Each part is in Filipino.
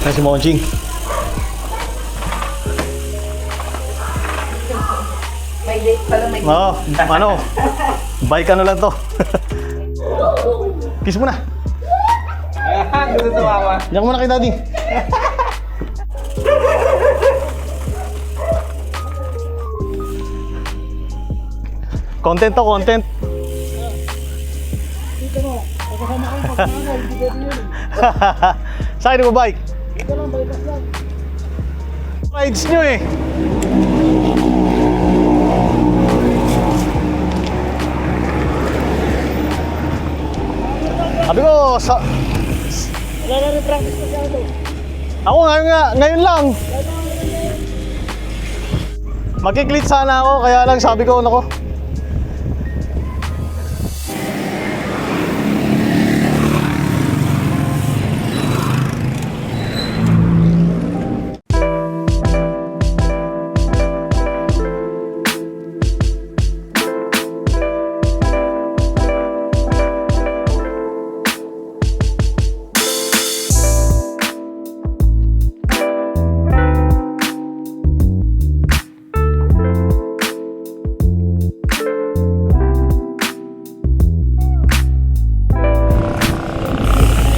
Ay, si Monching. May date pala, may date. Oo, ano? Bike ano lang to. Kiss mo na. Gusto tumawa. Diyan ka muna kay daddy. Content to, content. Dito mo. Kasama kayo pag-agaw. Hindi pwede yun. Saan mo bike? Dito lang, bypass lang. Rides nyo eh. Sabi ko, Wala na rin practice kasi ako. ako ngayon lang. Magkiklit sana ako, kaya lang sabi ko, nako.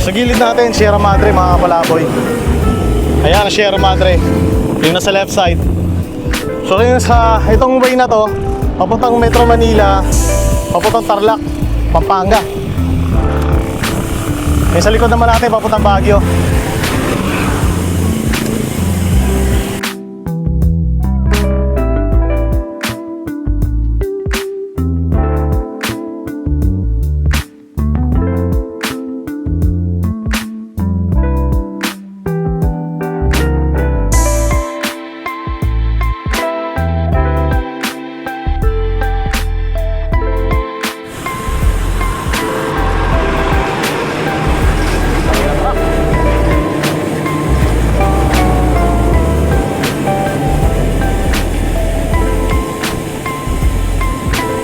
Sa gilid natin, Sierra Madre mga kapalaboy. Ayan, Sierra Madre. Yung nasa left side. So yung sa itong way na to, papuntang Metro Manila, papuntang Tarlac, Pampanga. Yung sa likod naman natin, papuntang Baguio.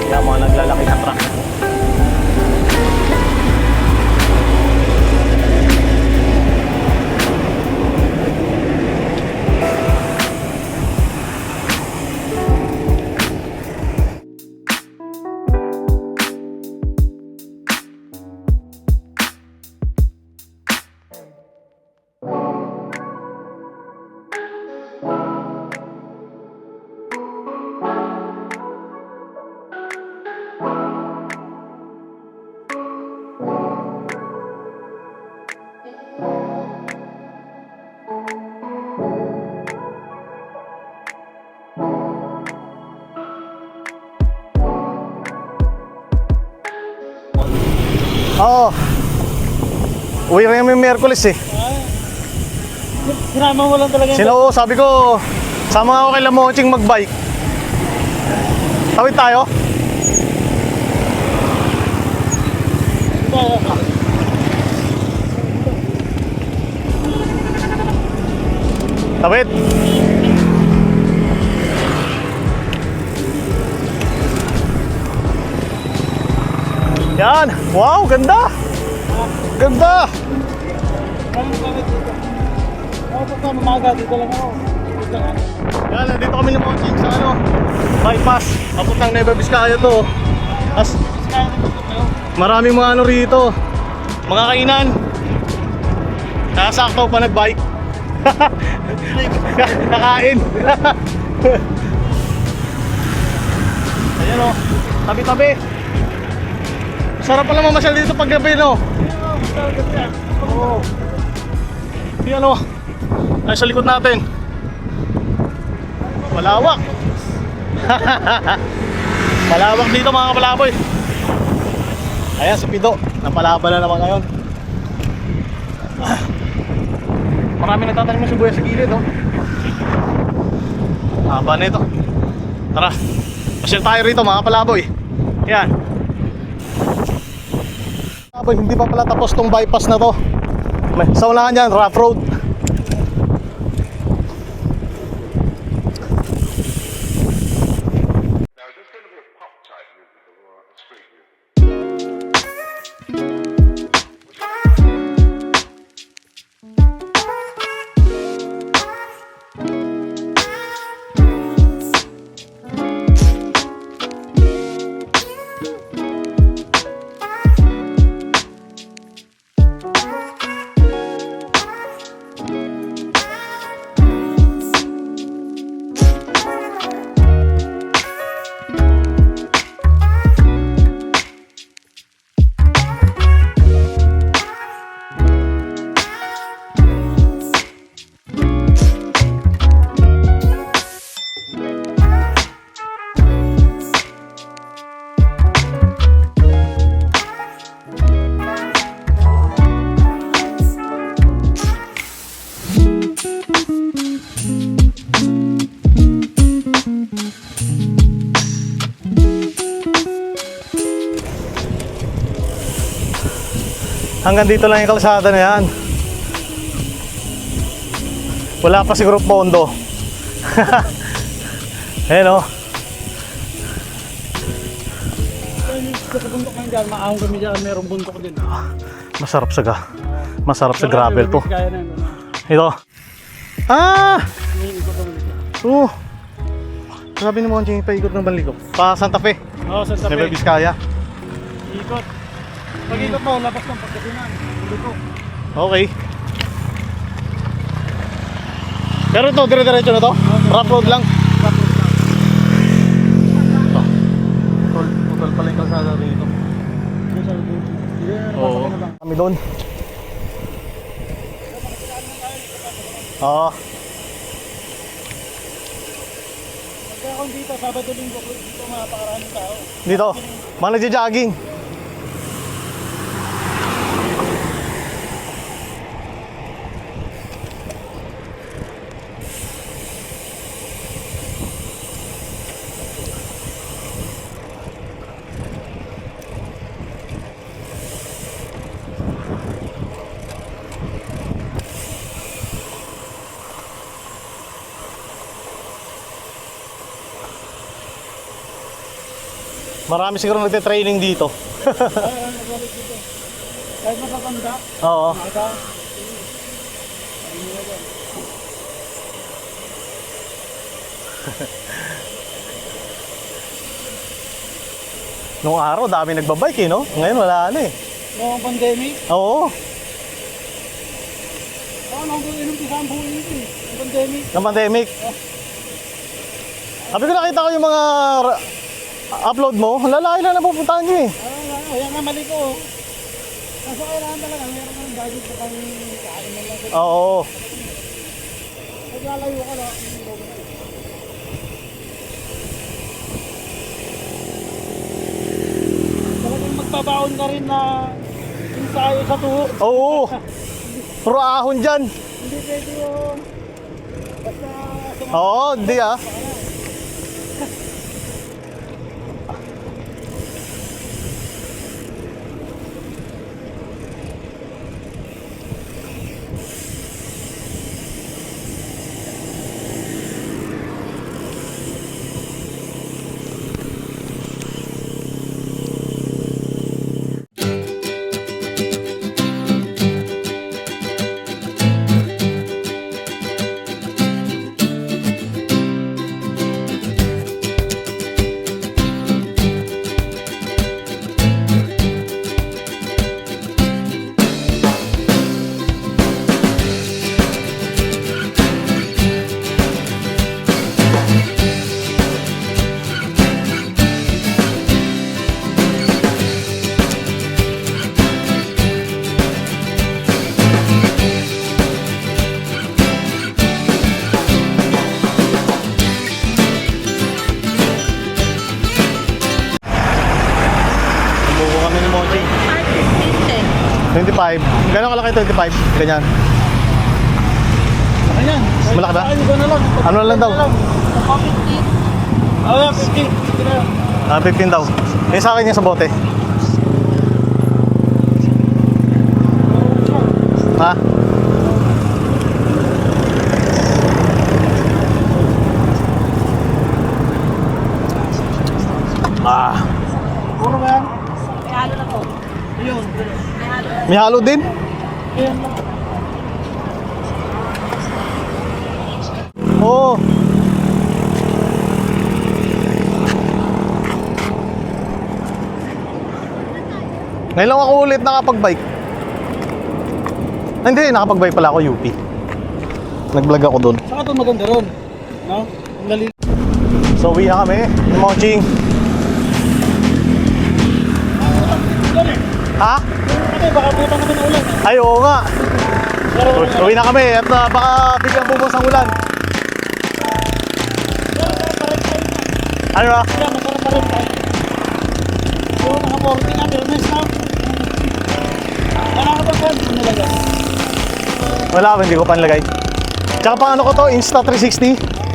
Kaya mga naglalaki ng truck. Oo. Uwi rin yung Miyerkules eh. Sinama mo lang talaga Sabi ko, sama ako kay Lamonching magbike. Tawid tayo? Tawid? Yan! Wow! Ganda! Ganda! Ako pa mamaga, dito lang ako. Dito lang. Yan, nandito kami ni Monching sa bypass. Papuntang Nueva Vizcaya to. As Kaya na dito kayo. maraming mga ano rito. Mga kainan. Kaya sakto pa nag-bike. Nakain. Ayan o. Tabi-tabi. Sarap pala mamasyal dito pag gabi, no? Oo. Yan o. Ay, sa likod natin. Malawak. Malawak dito mga kapalaboy. Ayan si Pido. Napalaban na naman ngayon. Marami nagtatanim ng sibuyas sa gilid, oh. Haba na ito. Tara. Pasyal tayo rito mga kapalaboy. Yan. Hindi pa pala tapos tong bypass na to. Sa unahan yan, rough road. Hanggang dito lang yung kalsada na yan. Wala pa siguro pondo. Ayan o. Sa bundok ngayon dyan, maahong kami dyan, merong bundok din. Masarap sa gravel to. Kaya na yun. Ito. Ah! Hindi ko ito. Sabi ni Monching, paikot ng Banlico. Pa Santa Fe. Oo, sa Nueva tabi. Vizcaya. Ikot. Pag ikot mo, labas ng pagkatinan. Bundok. Okay. Pero ito, dire-diretso na to? Rough road lang? Total pala yung kalsada rito. Oo. Kami doon. Oo. Pagka ako dito, Sabado Linggo, dito mapakaraming tao. Dito. Mga nagja-jogging. Marami siguro nagte-training dito. Kahit matatanda, Oo. maka. Noong araw, dami nagbabike eh, no? Ngayon wala na eh. Noong pandemic, Oo. nung inumpisa ang buhay nito eh. Ang pandemic. Ng pandemic. Sabi ko nakita ko yung mga upload mo, lalaki na napupuntahan niyo eh. Ayan nga mali ko. Kaso kailangan talaga, meron ka ng budget na pang kain mo lang. Oo. Naglalayo ka lang. Talagang magbabaon ka rin na ensayo sa tuho. Oo. Puro ahon dyan. Hindi pwede yung basta Oo, hindi ah. Bumubo kami ni Monching. 25. Gano'ng kalaki 25? Ganyan. ayan. Malaki ba? Ayun ko na lang. Ano lang daw? Oh, yeah, 50. Sige na. 15 daw. Eh sa akin yung sa bote. Ha? Ah, Puro ba yan? May halo na po. Ayun. May halo na. may halo din. Ayan lang. Oo. Ngayon lang ako ulit nakapag-bike. Hindi, nakapag-bike pala ako UP. Nag-vlog ako doon. Saka ito maganda ron. No? Ang lali. So uwi na kami, yung Monching. Ha? Kasi baka butang naman ang ulan. Ay, oo nga. Pero Uwi na kami at baka biglang bubos ang ulan. Ano ba? kaya masarap pa rin tayo. So, naka-40 na, pero nice na. Wala ka ba po? Ano lang yan? Wala, hindi ko pa nilagay. Tsaka pang ano ko to, Insta 360.